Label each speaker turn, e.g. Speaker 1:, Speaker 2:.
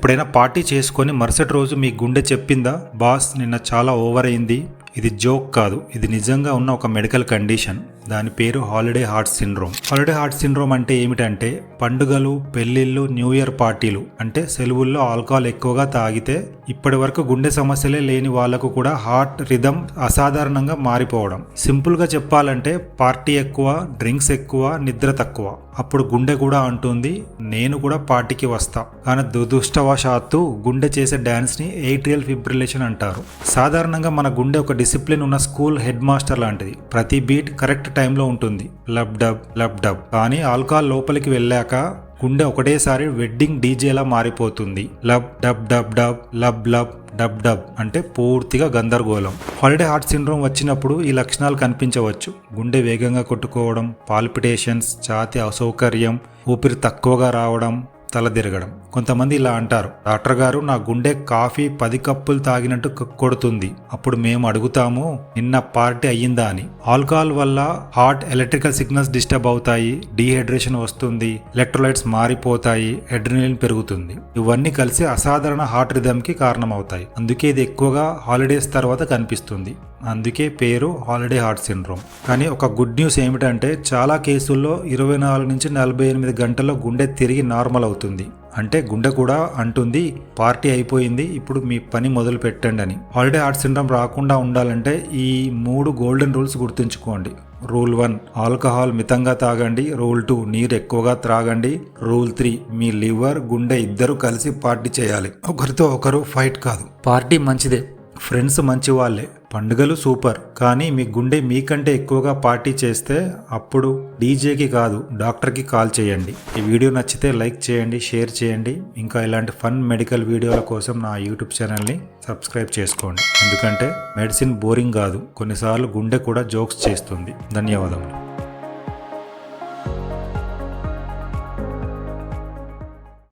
Speaker 1: ఎప్పుడైనా పార్టీ చేసుకొని మరుసటి రోజు మీ గుండె చెప్పిందా, బాస్ నిన్న చాలా ఓవర్ అయింది? ఇది జోక్ కాదు, ఇది నిజంగా ఉన్న ఒక మెడికల్ కండిషన్. దాని పేరు holiday heart syndrome. Holiday heart syndrome అంటే ఏమిటంటే, పండుగలు, పెళ్లిళ్ళు, న్యూ ఇయర్ పార్టీలు అంటే సెలవుల్లో ఆల్కహాల్ ఎక్కువగా తాగితే ఇప్పటి వరకు గుండె సమస్యలే లేని వాళ్లకు కూడా హార్ట్ రిథమ్ అసాధారణంగా మారిపోవడం. సింపుల్ గా చెప్పాలంటే పార్టీ ఎక్కువ, డ్రింక్స్ ఎక్కువ, నిద్ర తక్కువ. అప్పుడు గుండె కూడా అంటుంది నేను కూడా పార్టీకి వస్తా. కానీ దురదృష్టవశాత్తు గుండె చేసే డాన్స్ ని ఏట్రియల్ ఫిబ్రిలేషన్ అంటారు. సాధారణంగా మన గుండె ఒక డిసిప్లిన్ ఉన్న స్కూల్ హెడ్ మాస్టర్ లాంటిది. ప్రతి బీట్ కరెక్ట్ టైంలో ఉంటుంది, లబ్ డబ్ లబ్ డబ్. కానీ ఆల్కహాల్ లోపలికి వెళ్ళాక గుండె ఒకటేసారి వెడ్డింగ్ డీజేలా మారిపోతుంది. Lub dub dub dub lub lub dub dub అంటే పూర్తిగా గందరగోళం. హాలిడే హార్ట్ సిండ్రోమ్ వచ్చినప్పుడు ఈ లక్షణాలు కనిపించవచ్చు. గుండె వేగంగా కొట్టుకోవడం, పాల్పిటేషన్స్, ఛాతీ అసౌకర్యం, ఊపిరి తక్కువగా రావడం, తల తిరగడం. కొంతమంది ఇలా అంటారు, డాక్టర్ గారు నా గుండె కాఫీ 10 కప్పులు తాగినట్టు కొడుతుంది. అప్పుడు మేము అడుగుతాము నిన్న పార్టీ అయ్యిందా అని. ఆల్కహాల్ వల్ల హార్ట్ ఎలక్ట్రికల్ సిగ్నల్స్ డిస్టర్బ్ అవుతాయి, డీహైడ్రేషన్ వస్తుంది, ఎలక్ట్రోలైట్స్ మారిపోతాయి, అడ్రినలిన్ పెరుగుతుంది. ఇవన్నీ కలిసి అసాధారణ హార్ట్ రిథమ్ కి కారణమవుతాయి. అందుకే ఇది ఎక్కువగా హాలిడేస్ తర్వాత కనిపిస్తుంది. అందుకే పేరు హాలిడే హార్ట్ సిండ్రోమ్. కానీ ఒక గుడ్ న్యూస్ ఏమిటంటే చాలా కేసుల్లో 24 నుంచి 48 గంటల్లో గుండె తిరిగి నార్మల్ అవుతుంది. అంటే గుండె కూడా అంటుంది పార్టీ అయిపోయింది, ఇప్పుడు మీ పని మొదలు పెట్టండి అని. హాలిడే హార్ట్ సిండ్రోమ్ రాకుండా ఉండాలంటే ఈ 3 గోల్డెన్ రూల్స్ గుర్తుంచుకోండి. రూల్ 1 ఆల్కహాల్ మితంగా తాగండి. రూల్ 2 నీరు ఎక్కువగా త్రాగండి. రూల్ 3 మీ లివర్, గుండె ఇద్దరు కలిసి పార్టీ చేయాలి, ఒకరితో ఒకరు ఫైట్ కాదు. పార్టీ మంచిదే, ఫ్రెండ్స్ మంచి వాళ్ళే, పండుగలు సూపర్. కానీ మీ గుండె మీకంటే ఎక్కువగా పార్టీ చేస్తే అప్పుడు డీజేకి కాదు డాక్టర్కి కాల్ చేయండి. ఈ వీడియో నచ్చితే లైక్ చేయండి, షేర్ చేయండి. ఇంకా ఇలాంటి ఫన్ మెడికల్ వీడియోల కోసం నా యూట్యూబ్ ఛానల్ని సబ్స్క్రైబ్ చేసుకోండి. ఎందుకంటే మెడిసిన్ బోరింగ్ కాదు, కొన్నిసార్లు గుండె కూడా జోక్స్ చేస్తుంది. ధన్యవాదములు.